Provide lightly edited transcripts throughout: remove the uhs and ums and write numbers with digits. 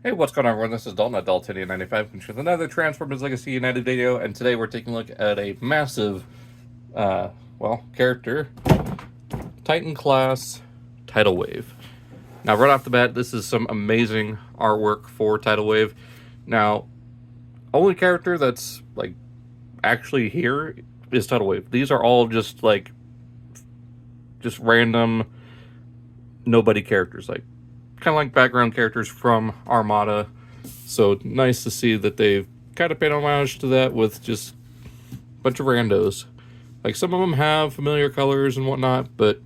Hey, what's going on, everyone? This is Dalton at Daltonian95 with another Transformers Legacy United video, and today we're taking a look at a massive, character, Titan class Tidal Wave. Now, right off the bat, this is some amazing artwork for Tidal Wave. Now, only character that's, actually here is Tidal Wave. These are all just random, nobody characters, kind of like background characters from Armada. So nice to see that they've kind of paid homage to that with just a bunch of randos. Like, some of them have familiar colors and whatnot, but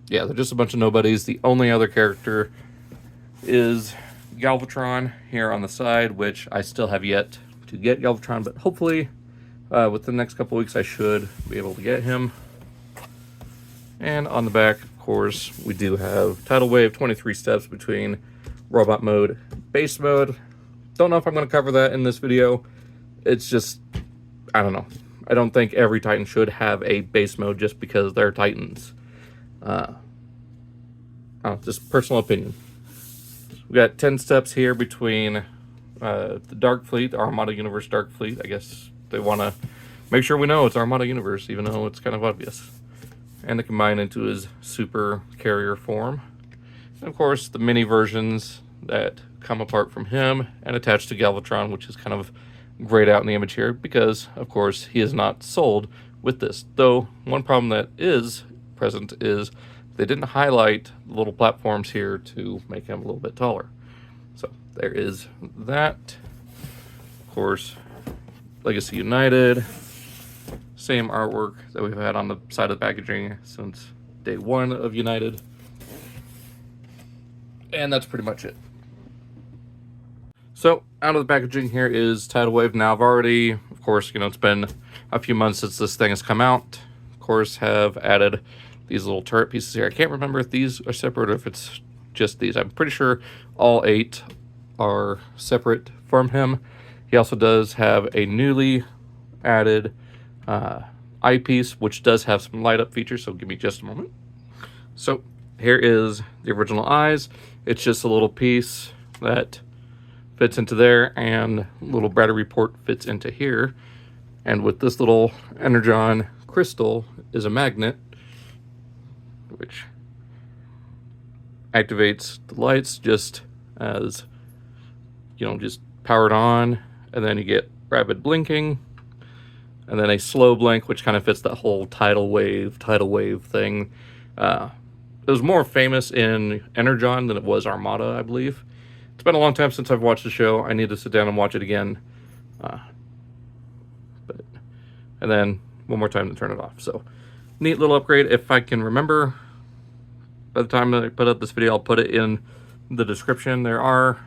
yeah, they're just a bunch of nobodies. The only other character is Galvatron here on the side, which I still have yet to get Galvatron, but hopefully within the next couple weeks I should be able to get him. And on the back, of course, we do have Tidal Wave, 23 steps between robot mode, base mode. Don't know if I'm going to cover that in this video. It's just, I don't know. I don't think every Titan should have a base mode just because they're Titans. Just personal opinion. We got 10 steps here between the Dark Fleet, the Armada Universe Dark Fleet. I guess they want to make sure we know it's Armada Universe, even though it's kind of obvious. And to combine into his super carrier form. And of course, the mini versions that come apart from him and attached to Galvatron, which is kind of grayed out in the image here because, of course, he is not sold with this. Though, one problem that is present is they didn't highlight the little platforms here to make him a little bit taller. So, there is that. Of course, Legacy United. Same artwork that we've had on the side of the packaging since day one of United. And that's pretty much it. So, out of the packaging here is Tidal Wave. Now, I've already, of course, it's been a few months since this thing has come out. Of course, have added these little turret pieces here. I can't remember if these are separate or if it's just these. I'm pretty sure all 8 are separate from him. He also does have a newly added eyepiece, which does have some light up features, so give me just a moment. So here is the original eyes. It's just a little piece that fits into there, and a little battery port fits into here. And with this little energon crystal is a magnet, which activates the lights just as, just powered on, and then you get rapid blinking. And then a slow blink, which kind of fits that whole tidal wave thing. It was more famous in Energon than it was Armada, I believe. It's been a long time since I've watched the show. I need to sit down and watch it again. And then one more time to turn it off. So, neat little upgrade. If I can remember, by the time that I put up this video, I'll put it in the description. There are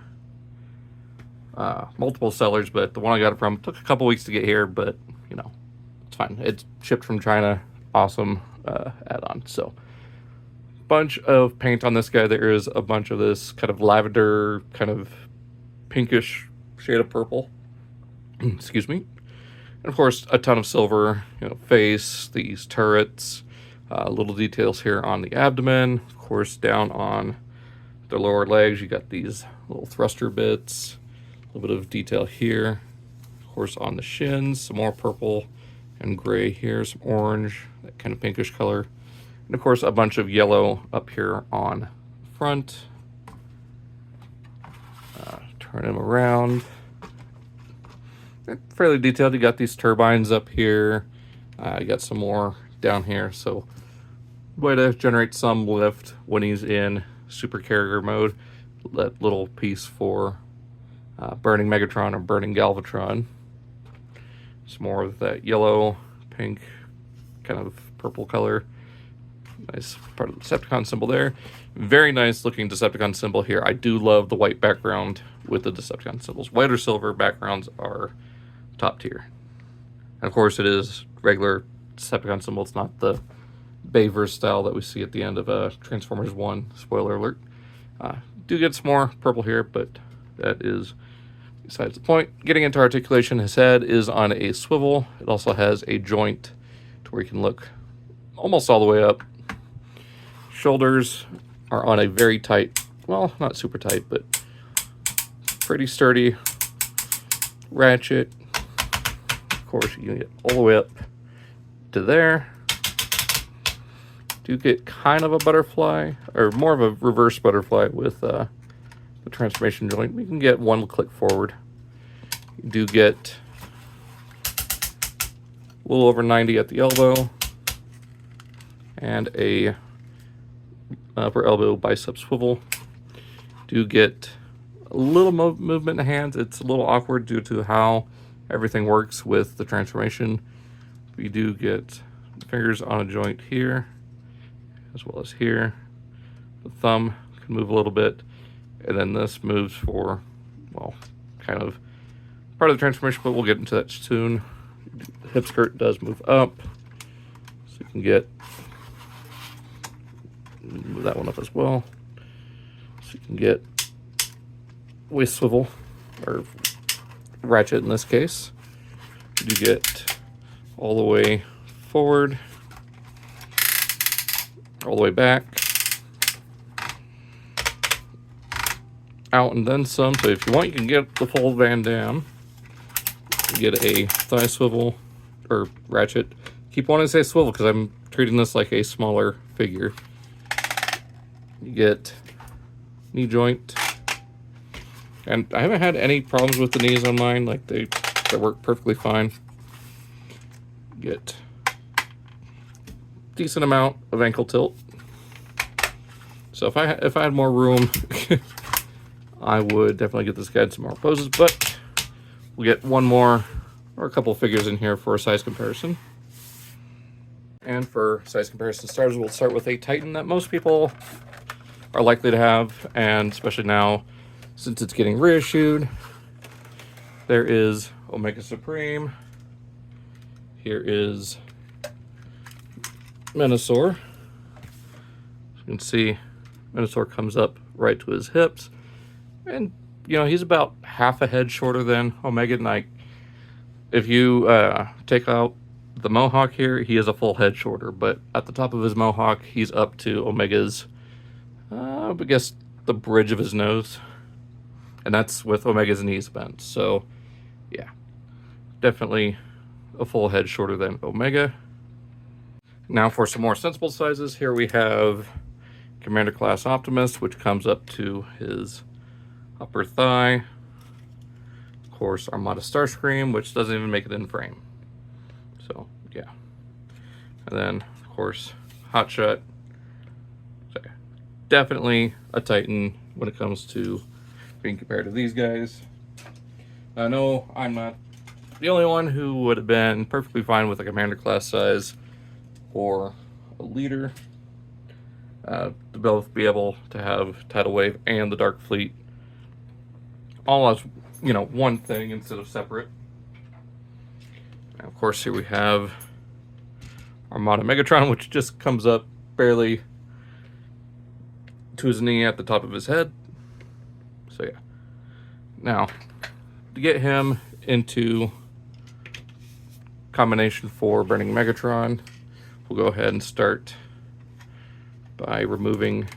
multiple sellers, but the one I got it from took a couple weeks to get here, but it's fine. It's shipped from China. Awesome add-on. So, bunch of paint on this guy. There is a bunch of this kind of lavender, kind of pinkish shade of purple. Excuse me. And of course, a ton of silver, face, these turrets, little details here on the abdomen. Of course, down on the lower legs, you got these little thruster bits. A little bit of detail here. Of course, on the shins, some more purple and gray here, some orange, that kind of pinkish color. And of course, a bunch of yellow up here on front. Turn him around. Fairly detailed. You got these turbines up here. You got some more down here. So, way to generate some lift when he's in super carrier mode. That little piece for burning Megatron or burning Galvatron. Some more of that yellow, pink, kind of purple color. Nice part of the Decepticon symbol there. Very nice looking Decepticon symbol here. I do love the white background with the Decepticon symbols. White or silver backgrounds are top tier. And of course, it is regular Decepticon symbol. It's not the Bayverse style that we see at the end of Transformers 1. Spoiler alert. Do get some more purple here, but that is besides the point. Getting into articulation, his head is on a swivel. It also has a joint to where you can look almost all the way up. Shoulders are on a very tight, well, not super tight, but pretty sturdy ratchet. Of course, you can get all the way up to there. Do get kind of a butterfly, or more of a reverse butterfly with the transformation joint. We can get one click forward. You do get a little over 90 at the elbow, and a upper elbow bicep swivel. Do get a little movement in the hands. It's a little awkward due to how everything works with the transformation. We do get fingers on a joint here, as well as here. The thumb can move a little bit, and then this moves for, well, kind of part of the transformation, but we'll get into that soon. The hip skirt does move up, so you can get, move that one up as well. So you can get waist swivel, or ratchet in this case. You get all the way forward, all the way back, out and then some. So if you want, you can get the full Van Damme. You get a thigh swivel, or ratchet. Keep wanting to say swivel because I'm treating this like a smaller figure. You get knee joint, and I haven't had any problems with the knees on mine. Like they work perfectly fine. Get decent amount of ankle tilt. So if I had more room, I would definitely get this guy in some more poses. But we'll get one more or a couple figures in here for a size comparison. And for size comparison starters, we'll start with a Titan that most people are likely to have, and especially now since it's getting reissued. There is Omega Supreme. Here is Menasor. As you can see, Menasor comes up right to his hips, and you know he's about half a head shorter than Omega. And like, if you take out the mohawk here, he is a full head shorter, but at the top of his mohawk, he's up to Omega's, I guess, the bridge of his nose, and that's with Omega's knees bent. So yeah, definitely a full head shorter than Omega. Now for some more sensible sizes, here we have Commander Class Optimus, which comes up to his upper thigh. Of course, Armada Starscream, which doesn't even make it in frame. So yeah, and then of course Hotshot. So definitely a Titan when it comes to being compared to these guys. I know I'm not the only one who would have been perfectly fine with a Commander class size or a leader. To both be able to have Tidal Wave and the Dark Fleet all as, you know, one thing instead of separate. Now, of course, here we have Armada Megatron, which just comes up barely to his knee at the top of his head. So yeah. Now, to get him into combination for Burning Megatron, we'll go ahead and start by removing,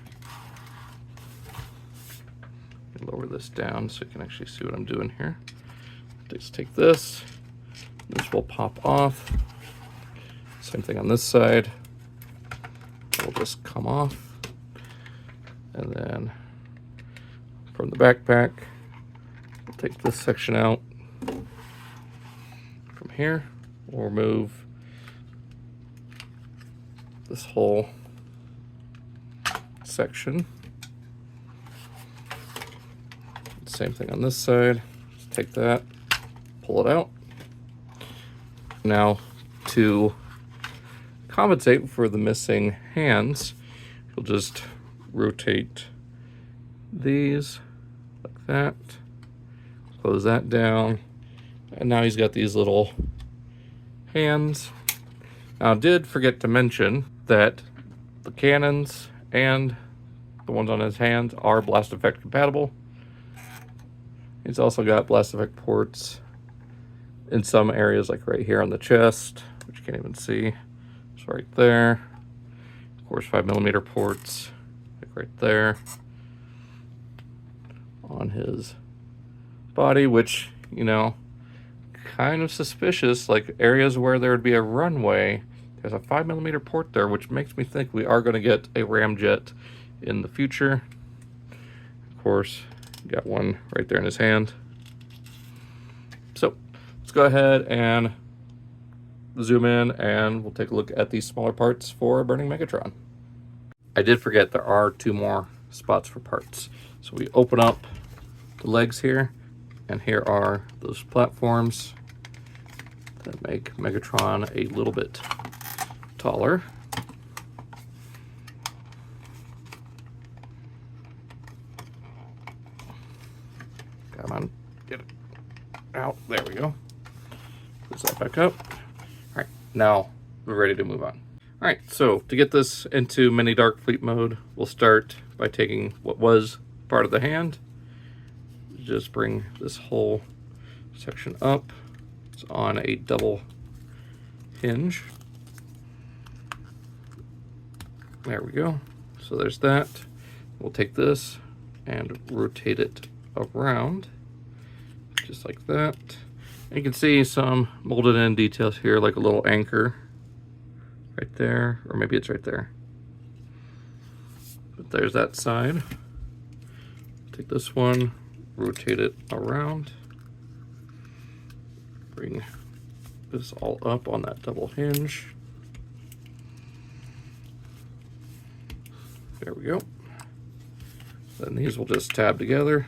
lower this down so you can actually see what I'm doing here. Just take this will pop off. Same thing on this side. It'll just come off. And then from the backpack, we'll take this section out. From here, we'll remove this whole section. Same thing on this side. Just take that, pull it out. Now, to compensate for the missing hands, you'll just rotate these like that, close that down, and now he's got these little hands. Now, I did forget to mention that the cannons and the ones on his hands are blast effect compatible. He's also got blast effect ports in some areas, like right here on the chest, which you can't even see. It's right there. Of course, 5mm ports, like right there. On his body, which, you know, kind of suspicious. Like areas where there would be a runway, there's a 5mm port there, which makes me think we are going to get a ramjet in the future. Of course, got one right there in his hand. So let's go ahead and zoom in and we'll take a look at these smaller parts for Burning Megatron. I did forget there are 2 more spots for parts. So we open up the legs here, and here are those platforms that make Megatron a little bit taller. Come on, get it out. There we go. Put that back up. All right, now we're ready to move on. All right, so to get this into mini Dark Fleet mode, we'll start by taking what was part of the hand. Just bring this whole section up. It's on a double hinge. There we go. So there's that. We'll take this and rotate it around, just like that. And you can see some molded in details here, like a little anchor right there, or maybe it's right there. But there's that side. Take this one, rotate it around, bring this all up on that double hinge. There we go. Then these will just tab together.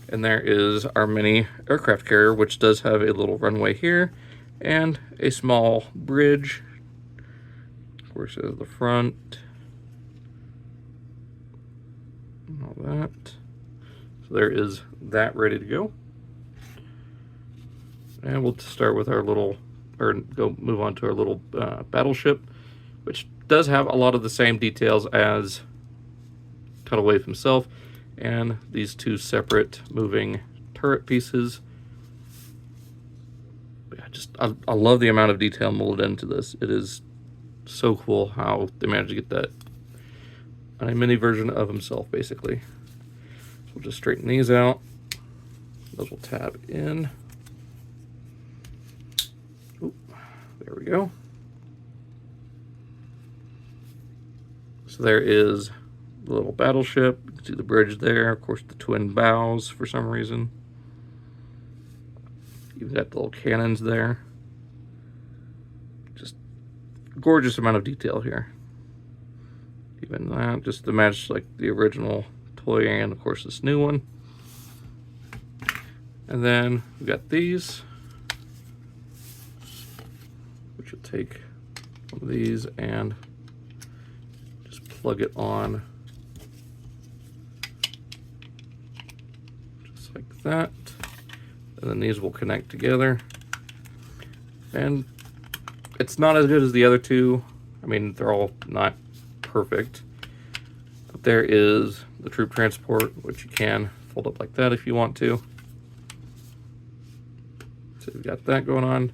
And there is our mini aircraft carrier, which does have a little runway here and a small bridge. Of course, there's the front. And all that. So there is that ready to go. And we'll start with our little, or move on to our little battleship, which does have a lot of the same details as Tidal Wave himself, and these 2 separate moving turret pieces. I love the amount of detail molded into this. It is so cool how they managed to get that on a mini version of himself, basically. So we'll just straighten these out. Those will tab in. Oop, there we go. So there is the little battleship. You can see the bridge there. Of course, the twin bows for some reason. You've got the little cannons there. Just gorgeous amount of detail here. Even that, just to match like the original toy and of course this new one. And then we've got these, which will take one of these and just plug it on just like that. And then these will connect together. And it's not as good as the other 2. I mean, they're all not perfect. But there is the troop transport, which you can fold up like that if you want to. So we've got that going on.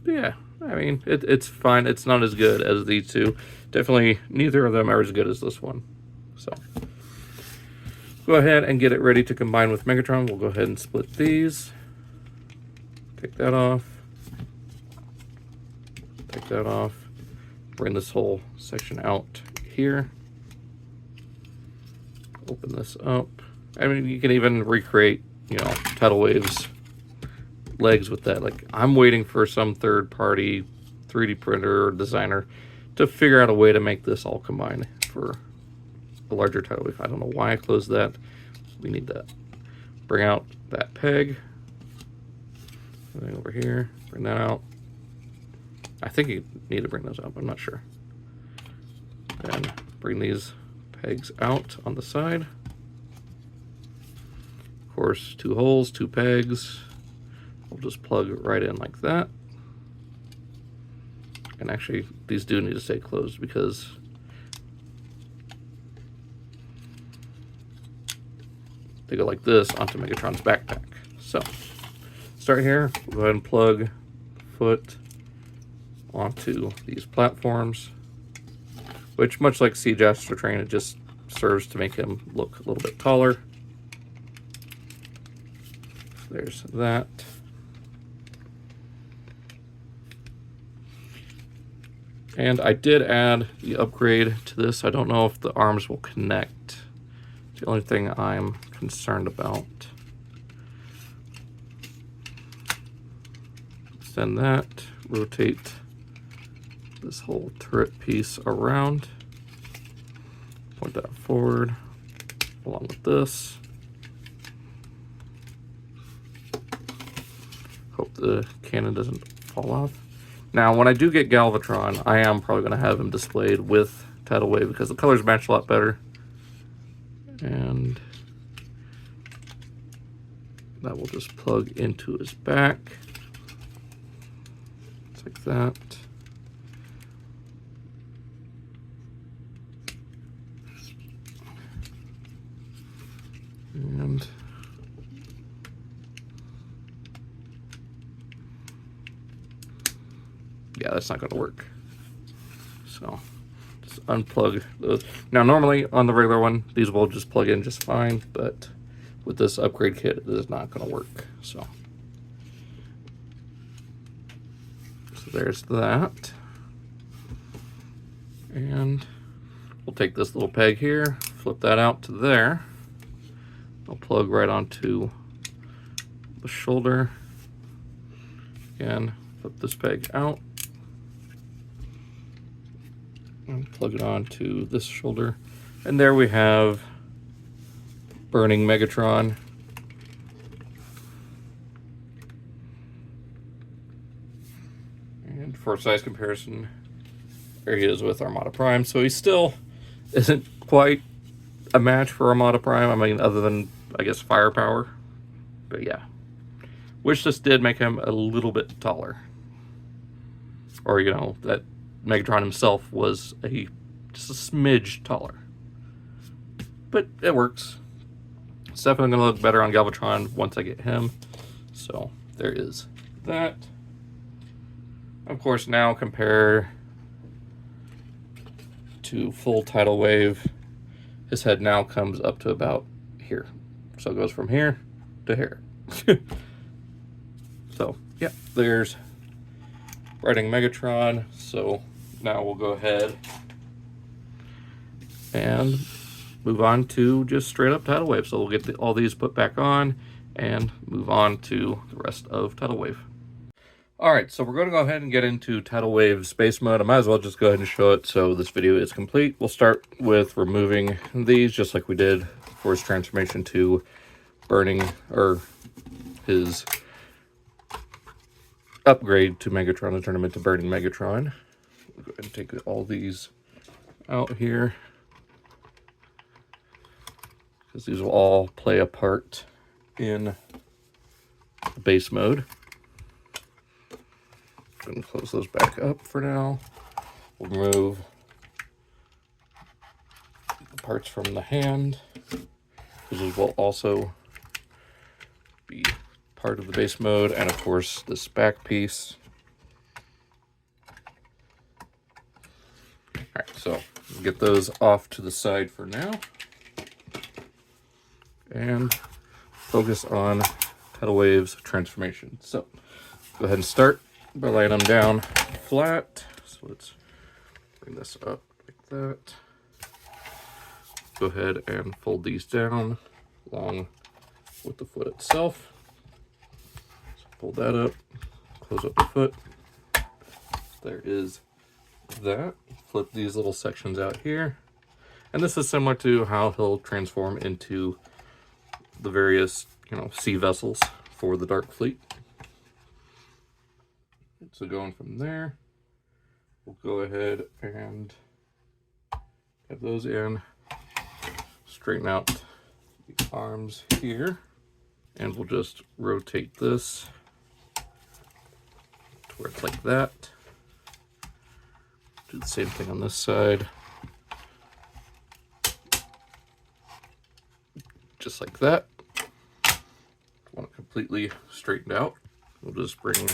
But yeah, I mean, it's fine. It's not as good as these 2. Definitely neither of them are as good as this one. So go ahead and get it ready to combine with Megatron. We'll go ahead and split these. Take that off. Take that off. Bring this whole section out here. Open this up. I mean, you can even recreate, you know, Tidal Wave's legs with that. Like, I'm waiting for some third-party 3D printer or designer to figure out a way to make this all combine for a larger Tidal Wave. I don't know why I closed that. We need that. Bring out that peg. Something over here. Bring that out. I think you need to bring those up. I'm not sure. Then bring these pegs out on the side. Of course, 2 holes, 2 pegs. We'll just plug right in like that. And actually, these do need to stay closed because they go like this onto Megatron's backpack. So, start here. We'll go ahead and plug the foot onto these platforms. which, much like Siege Astrotrain, it just serves to make him look a little bit taller. There's that. And I did add the upgrade to this. I don't know if the arms will connect. It's the only thing I'm concerned about. Extend that, rotate this whole turret piece around, point that forward, along with this. Hope the cannon doesn't fall off. Now, when I do get Galvatron, I am probably going to have him displayed with Tidal Wave because the colors match a lot better. And that will just plug into his back. Just like that. And yeah, that's not going to work. So just unplug those. Now, normally on the regular one, these will just plug in just fine, but with this upgrade kit, it is not going to work. So there's that. And we'll take this little peg here, flip that out to there. I'll plug right onto the shoulder. Again, flip this peg out. And plug it onto this shoulder. And there we have Burning Megatron. And for size comparison, there he is with Armada Prime. So he still isn't quite a match for Armada Prime. I mean, other than, I guess, firepower. But yeah. Wish this did make him a little bit taller. Or, you know, that Megatron himself was just a smidge taller. But it works. It's definitely going to look better on Galvatron once I get him. So there is that. Of course, now compare to full Tidal Wave. His head now comes up to about here. So it goes from here to here. So, yeah, there's Burning Megatron. So now we'll go ahead and move on to just straight up Tidal Wave. So we'll get all these put back on and move on to the rest of Tidal Wave. All right, so we're going to go ahead and get into Tidal Wave Space Mode. I might as well just go ahead and show it so this video is complete. We'll start with removing these just like we did for his transformation to Burning, or his upgrade to Megatron to turn him into Burning Megatron. We'll go ahead and take all these out here, because these will all play a part in the base mode. I'm going to close those back up for now. We'll remove the parts from the hand. These will also be part of the base mode, and of course this back piece. Alright, so get those off to the side for now. And focus on Tidal Wave's transformation. So go ahead and start by laying them down flat. So let's bring this up like that. Go ahead and fold these down along with the foot itself. So fold that up, close up the foot. There is that. Flip these little sections out here. And this is similar to how he'll transform into the various, sea vessels for the Dark Fleet. So going from there, we'll go ahead and have those in, straighten out the arms here, and we'll just rotate this to where it's like that. Do the same thing on this side. Just like that. Want it completely straightened out. We'll just bring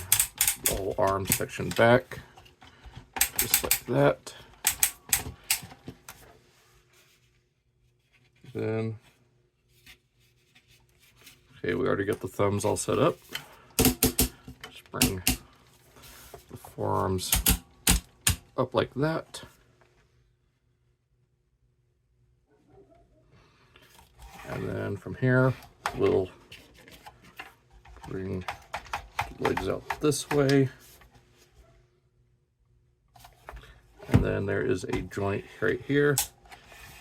the whole arm section back, just like that. Then, okay, we already got the thumbs all set up. Just bring the forearms up like that. And then from here, we'll bring the legs out this way. And then there is a joint right here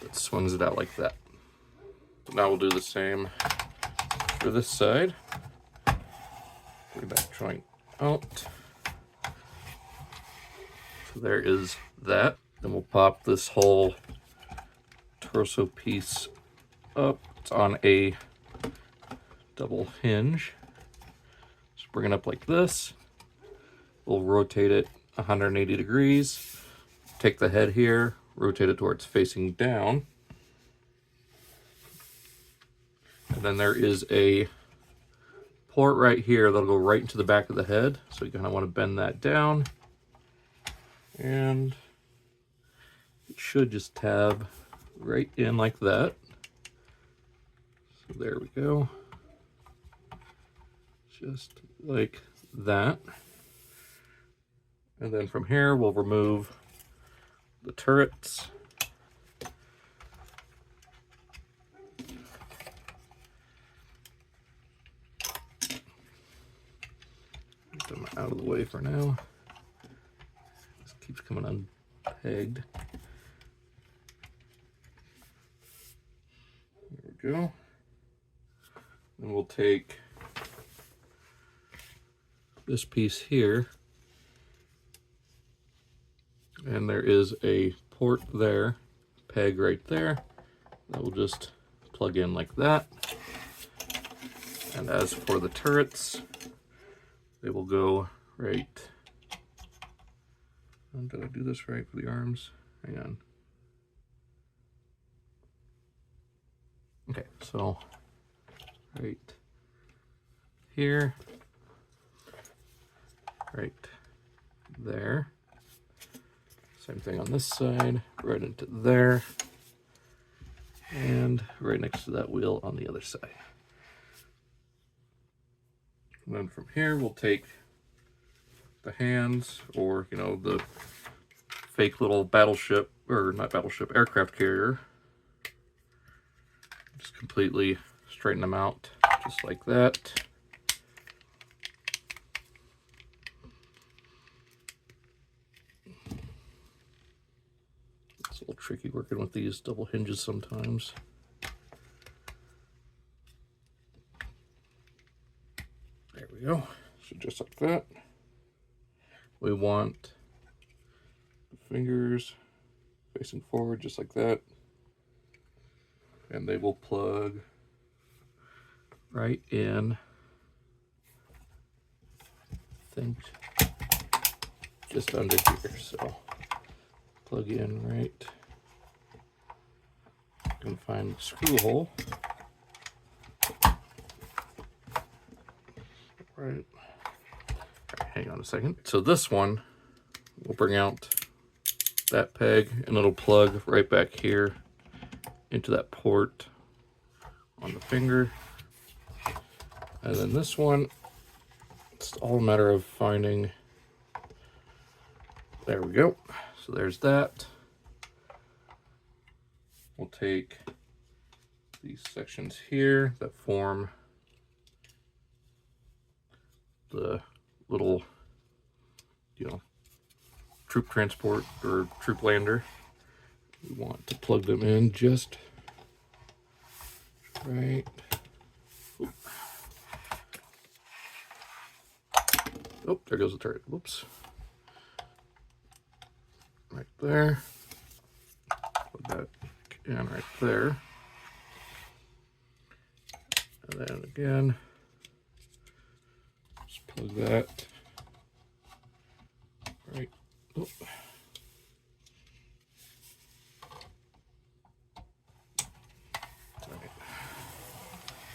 that swings it out like that. So now we'll do the same for this side. Bring that joint out. So there is that. Then we'll pop this whole torso piece up. It's on a double hinge. Just bring it up like this. We'll rotate it 180 degrees. Take the head here, rotate it towards facing down. And then there is a port right here that'll go right into the back of the head. So you kind of want to bend that down. And it should just tab right in like that. So there we go. Just like that. And then from here, we'll remove the turrets. Get them out of the way for now. This keeps coming unpegged. There we go. Then we'll take this piece here, and there is a port there, peg right there, that will just plug in like that. And as for the turrets, they will go right. Did I do this right for the arms? Hang on. Okay, so right here, right there. Same thing on this side, right into there, and right next to that wheel on the other side. And then from here, we'll take the hands, or, you know, the fake little battleship, or not battleship, aircraft carrier. Just completely straighten them out, just like that. It's a little tricky working with these double hinges sometimes. There we go. So just like that. We want the fingers facing forward, just like that. And they will plug right in, I think, just under here. So plug in right. You can find the screw hole. Right. Hang on a second. So this one, we'll bring out that peg, and it'll plug right back here into that port on the finger. And then this one, it's all a matter of finding. There we go. So there's that. We'll take these sections here that form the little, you know, troop transport or troop lander. We want to plug them in just right. Oop. Oh, there goes the turret. Whoops. Right there. Plug that in right there. And then again, just plug that right. Oh.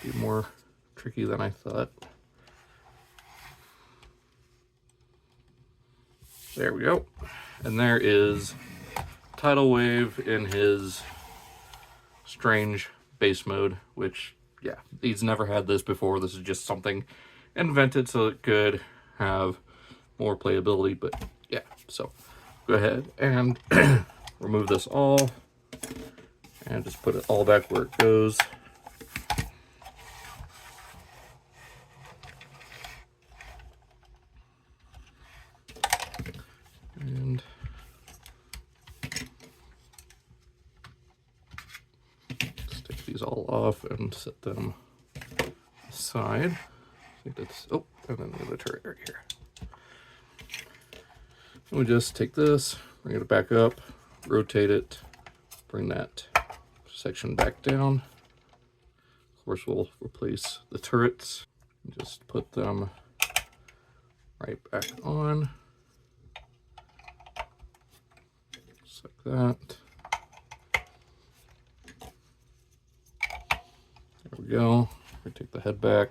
Be more tricky than I thought. There we go. And there is Tidal Wave in his strange base mode, which, yeah, he's never had this before. This is just something invented so it could have more playability, but yeah, so go ahead and remove this all and just put it all back where it goes. And just take these all off and set them aside. I think that's, oh, and then the other turret right here. And we just take this, bring it back up, rotate it, bring that section back down. Of course, we'll replace the turrets. Just put them right back on. Just like that. There we go. We take the head back,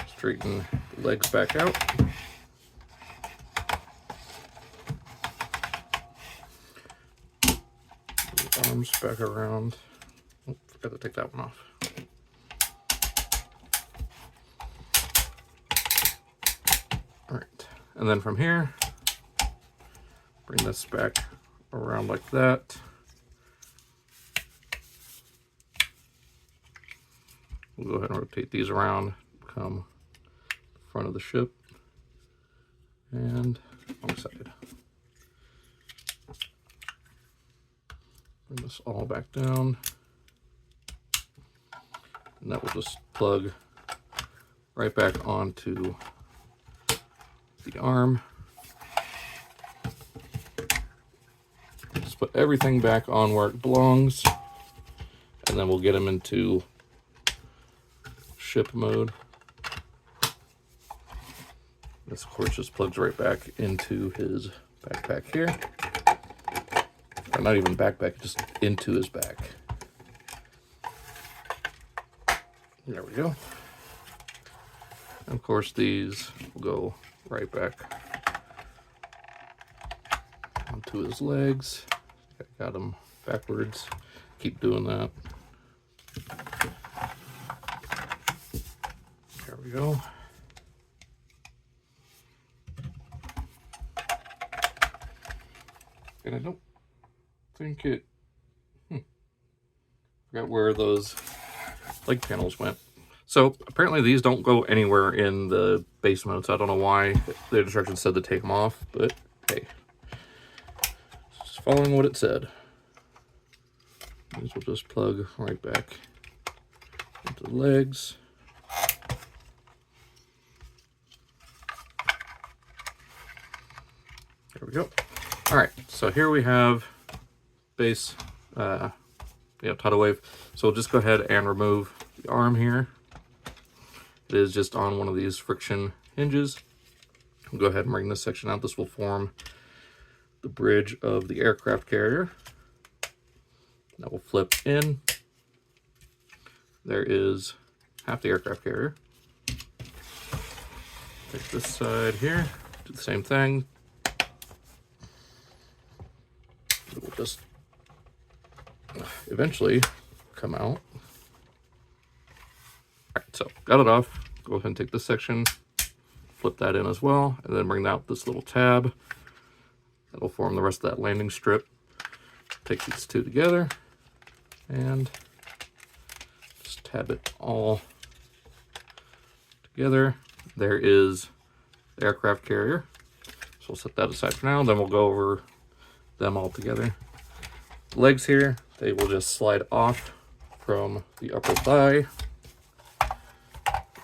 straighten the legs back out. The arms back around. Oh, forgot to take that one off. All right, and then from here, bring this back around like that. We'll go ahead and rotate these around, come front of the ship, and wrong side. Bring this all back down, and that will just plug right back onto the arm. Just put everything back on where it belongs, and then we'll get them into ship mode. This, of course, just plugs right back into his backpack here. Or not even backpack, just into his back. There we go. And of course, these will go right back onto his legs. I got him backwards. Keep doing that. There we go. And I don't think it... Forgot where those leg panels went. So apparently these don't go anywhere in the base mode, so I don't know why the instructions said to take them off, but hey, just following what it said. These will just plug right back into the legs. There we go. All right, so here we have base, Tidal Wave. So we'll just go ahead and remove the arm here. It is just on one of these friction hinges. We'll go ahead and bring this section out. This will form the bridge of the aircraft carrier. That will flip in. There is half the aircraft carrier. Take this side here, do the same thing. It will just eventually come out. Alright, so got it off. Go ahead and take this section, flip that in as well, and then bring out this little tab. That'll form the rest of that landing strip. Take these two together and just tab it all together. There is the aircraft carrier. So we'll set that aside for now, then we'll go over them all together. The legs here, they will just slide off from the upper thigh.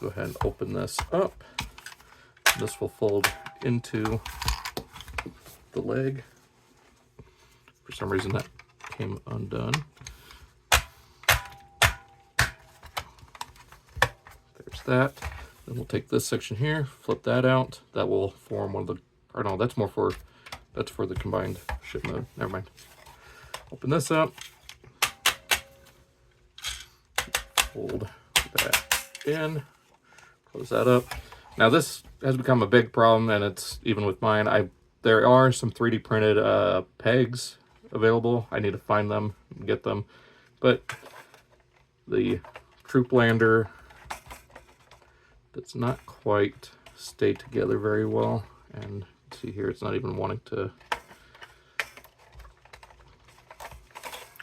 Go ahead and open this up. This will fold into the leg. For some reason that came undone. There's that. Then we'll take this section here, flip that out. That will form one of the, or no, that's for the combined ship mode. Never mind. Open this up. Fold that in. Close that up. Now this has become a big problem, and it's even with mine. There are some 3D printed pegs available. I need to find them and get them. But The troop lander does not quite stay together very well, and see here it's not even wanting to.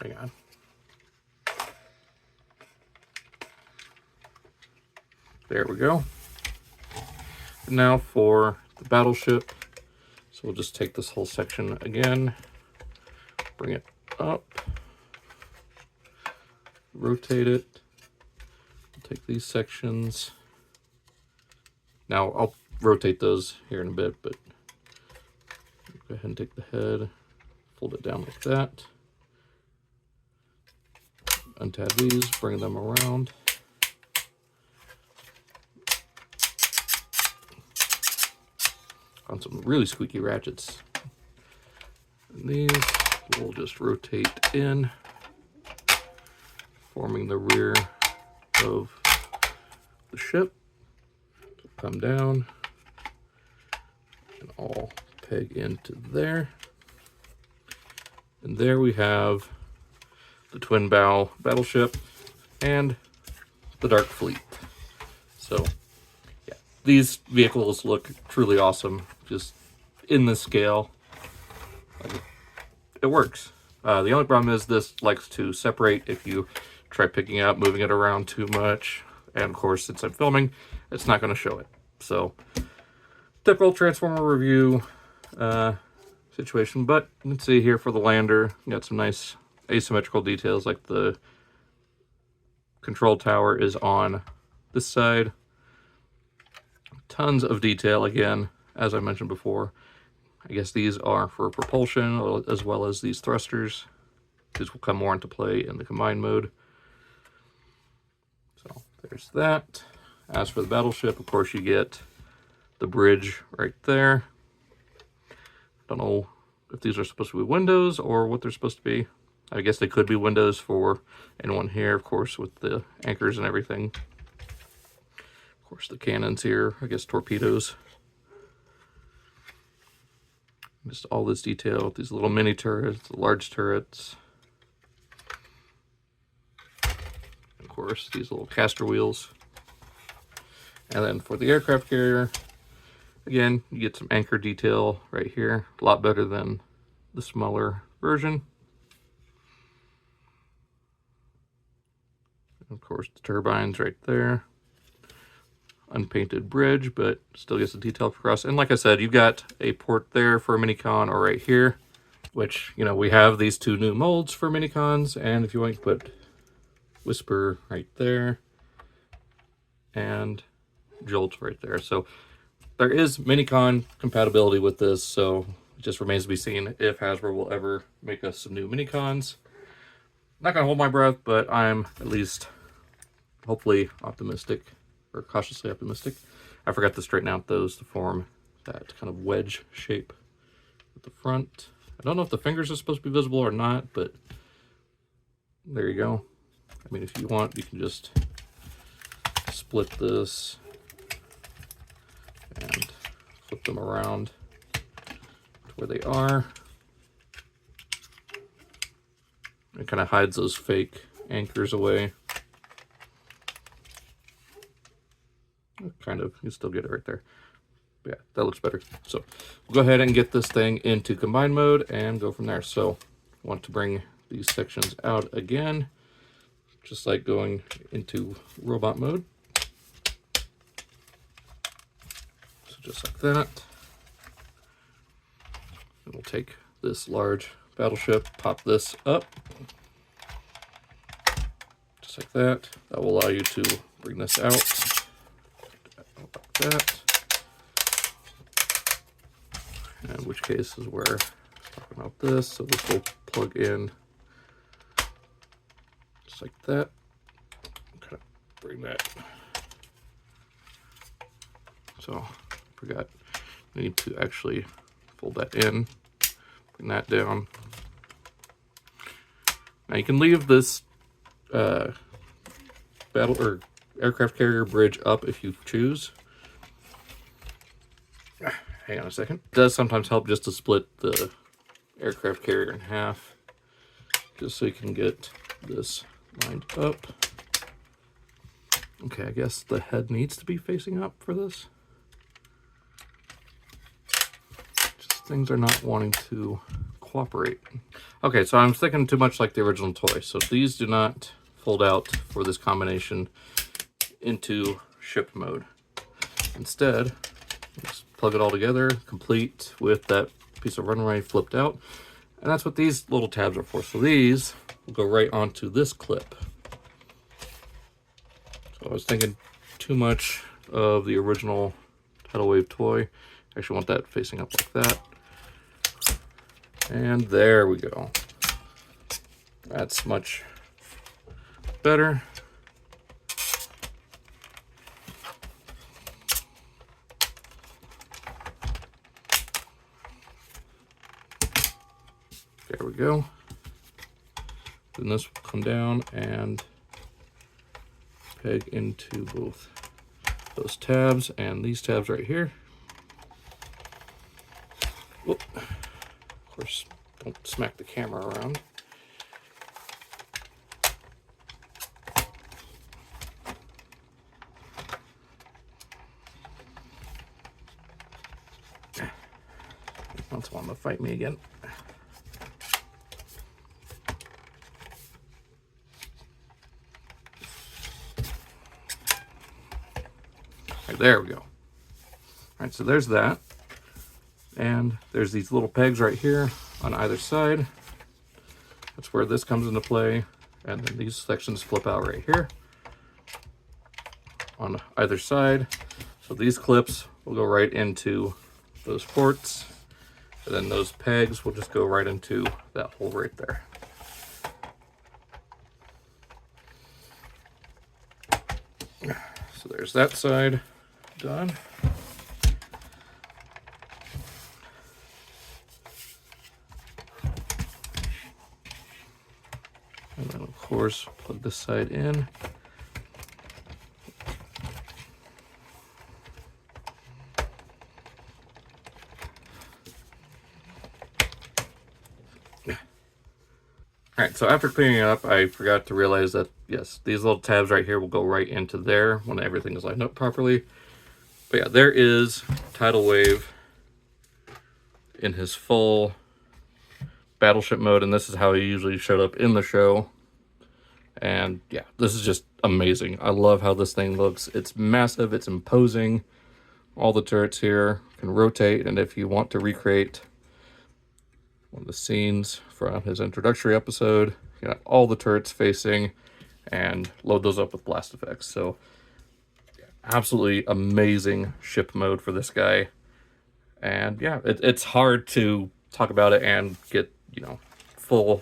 Hang on. There we go. And now for the battleship. So we'll just take this whole section again, bring it up, rotate it, take these sections. Now I'll rotate those here in a bit, but go ahead and take the head, fold it down like that, untab these, bring them around. On some really squeaky ratchets. And these we'll just rotate in, forming the rear of the ship. So come down and all peg into there. And there we have the twin bow battleship and the Dark Fleet. So yeah, these vehicles look truly awesome. Just in the scale, like, it works. The only problem is this likes to separate if you try picking it up, moving it around too much. And of course, since I'm filming, it's not going to show it. So, typical Transformer review situation. But you can see here for the lander, you got some nice asymmetrical details, like the control tower is on this side. Tons of detail again. As I mentioned before, I guess these are for propulsion as well as these thrusters. These will come more into play in the combined mode. So there's that. As for the battleship, of course, you get the bridge right there. Don't know if these are supposed to be windows or what they're supposed to be. I guess they could be windows for anyone here, of course, with the anchors and everything. Of course, the cannons here, I guess torpedoes. Just all this detail, these little mini turrets, large turrets. Of course, these little caster wheels. And then for the aircraft carrier, again, you get some anchor detail right here. A lot better than the smaller version. Of course, the turbines right there. Unpainted bridge, but still gets the detail across. And like I said, you've got a port there for a Minicon or right here, which, you know, we have these two new molds for Minicons. And if you want to put Whisper right there and Jolt right there. So there is Minicon compatibility with this. So it just remains to be seen if Hasbro will ever make us some new Minicons. Not going to hold my breath, but I'm at least hopefully optimistic. Or cautiously optimistic. I forgot to straighten out those to form that kind of wedge shape at the front. I don't know if the fingers are supposed to be visible or not, but there you go. I mean, if you want, you can just split this and flip them around to where they are. It kind of hides those fake anchors away. Kind of, you still get it right there. But yeah, that looks better. So we'll go ahead and get this thing into combined mode and go from there. So I want to bring these sections out again, just like going into robot mode. So just like that. And we'll take this large battleship, pop this up, just like that. That will allow you to bring this out. Like that. In which case is where I'm talking about this. So this will plug in just like that. Kind of bring that. So forgot, I need to actually fold that in, bring that down. Now you can leave this battle or aircraft carrier bridge up if you choose. Hang on a second. It does sometimes help just to split the aircraft carrier in half, just so you can get this lined up. Okay, I guess the head needs to be facing up for this. Just things are not wanting to cooperate. Okay, so I'm thinking too much like the original toy. So these do not fold out for this combination into ship mode. Instead, just plug it all together, complete with that piece of runway flipped out. And that's what these little tabs are for. So these will go right onto this clip. So I was thinking too much of the original Tidal Wave toy. I actually want that facing up like that. And there we go. That's much better. There we go. Then this will come down and peg into both those tabs and these tabs right here. Whoop. Of course, don't smack the camera around. Don't want to fight me again. Right, there we go. All right, so there's that. And there's these little pegs right here on either side. That's where this comes into play. And then these sections flip out right here on either side. So these clips will go right into those ports. And then those pegs will just go right into that hole right there. So there's that side done. And then of course, plug this side in. All right, so after cleaning it up, I forgot to realize that, yes, these little tabs right here will go right into there when everything is lined up properly. But yeah, there is Tidal Wave in his full battleship mode, and this is how he usually showed up in the show. And yeah, this is just amazing. I love how this thing looks. It's massive, it's imposing. All the turrets here can rotate, and if you want to recreate one of the scenes from his introductory episode, you got all the turrets facing and load those up with blast effects. So yeah, absolutely amazing ship mode for this guy. And yeah, it's hard to talk about it and get, you know, full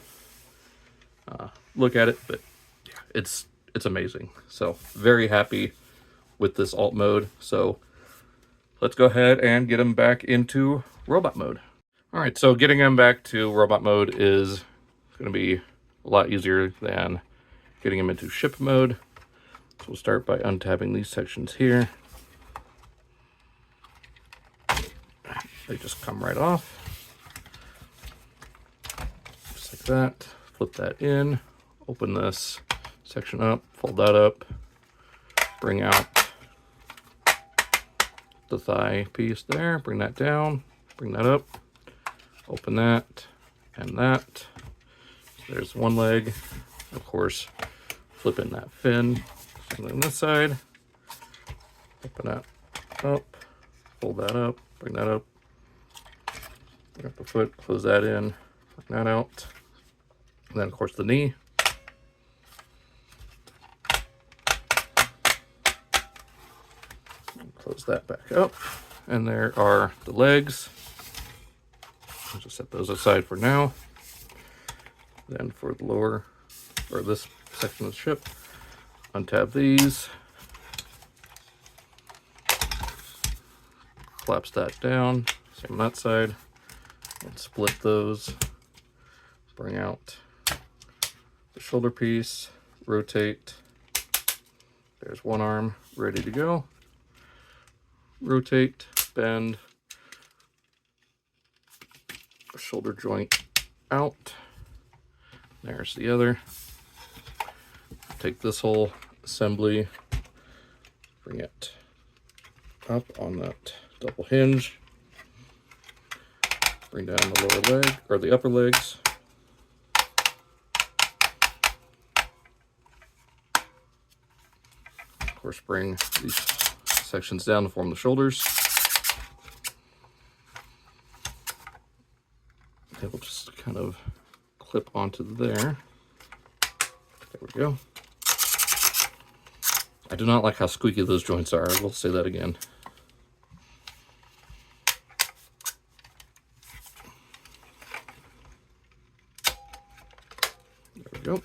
look at it, but yeah, it's amazing. So very happy with this alt mode. So let's go ahead and get him back into robot mode. All right, so getting him back to robot mode is going to be a lot easier than getting him into ship mode. So we'll start by untabbing these sections here. They just come right off. Just like that. Flip that in. Open this section up. Fold that up. Bring out the thigh piece there. Bring that down. Bring that up. Open that and that. There's one leg. Of course, flip in that fin. Same on this side. Open that up. Fold that up. Bring that up. Bring up the foot. Close that in. Bring that out. And then, of course, the knee. Close that back up. And there are the legs. I'll just set those aside for now. Then for the lower, or this section of the ship, untab these. Collapse that down. Same on that side. And split those. Bring out the shoulder piece. Rotate. There's one arm ready to go. Rotate, bend. Shoulder joint out. There's the other. Take this whole assembly, bring it up on that double hinge, bring down the lower leg, or the upper legs. Of course, bring these sections down to form the shoulders. It will just kind of clip onto there. There we go. I do not like how squeaky those joints are. I will say that again. There we go.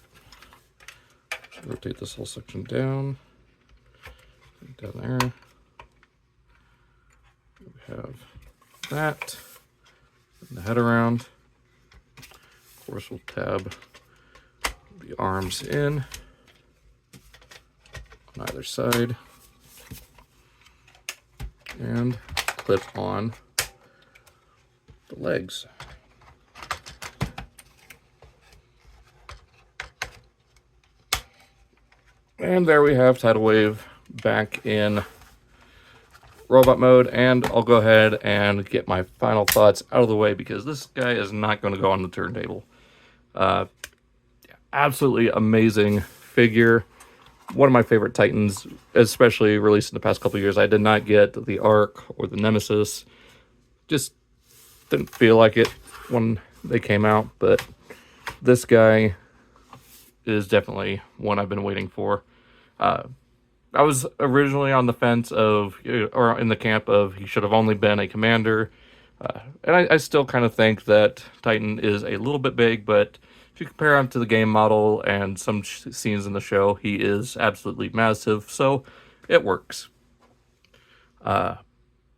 Rotate this whole section down. Down there. We have that. Bring the head around. Of course, we'll tab the arms in on either side and clip on the legs. And there we have Tidal Wave back in robot mode, and I'll go ahead and get my final thoughts out of the way because this guy is not going to go on the turntable. Absolutely amazing figure. One of my favorite Titans, especially released in the past couple of years. I did not get the Arc or the Nemesis. Just didn't feel like it when they came out, but this guy is definitely one I've been waiting for. I was originally on the fence of, or in the camp of, he should have only been a commander. And I still kind of think that Titan is a little bit big, but if you compare him to the game model and some scenes in the show, he is absolutely massive, so it works. But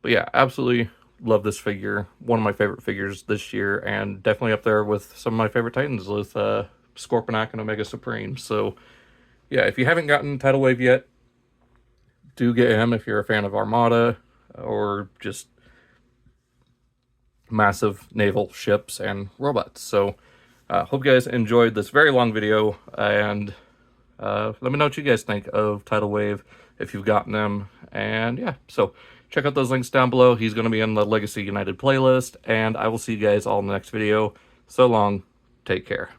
yeah, absolutely love this figure. One of my favorite figures this year, and definitely up there with some of my favorite Titans with Scorponok and Omega Supreme. So yeah, if you haven't gotten Tidal Wave yet, do get him if you're a fan of Armada or just massive naval ships and robots. So hope you guys enjoyed this very long video, and let me know what you guys think of Tidal Wave if you've gotten them. And yeah, so check out those links down below. He's going to be in the Legacy United playlist, and I will see you guys all in the next video. So long, take care.